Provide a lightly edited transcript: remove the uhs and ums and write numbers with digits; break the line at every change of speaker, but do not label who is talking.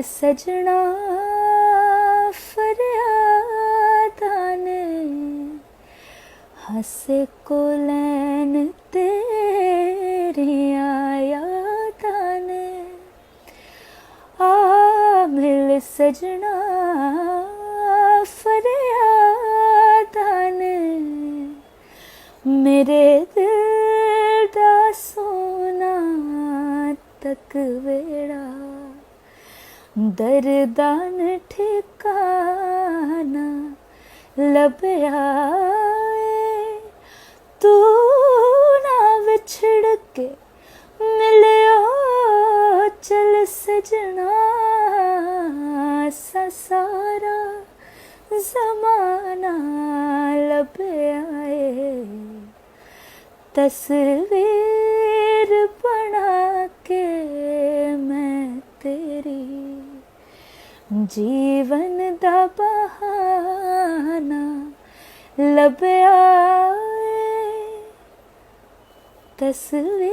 सजना फरियादां ने हसे को लैन तेरियां यादां ने आ मिल सजना फरियादां ने मेरे दिल दा सोना तक वेड़ा दर्दां ठिकाना लभया तू ना विछड़ के मिलियो चल सजना सारा ज़माना लभया तस्वीर बना के मैं तेरी जीवन दा बहाना लभया तस्वीर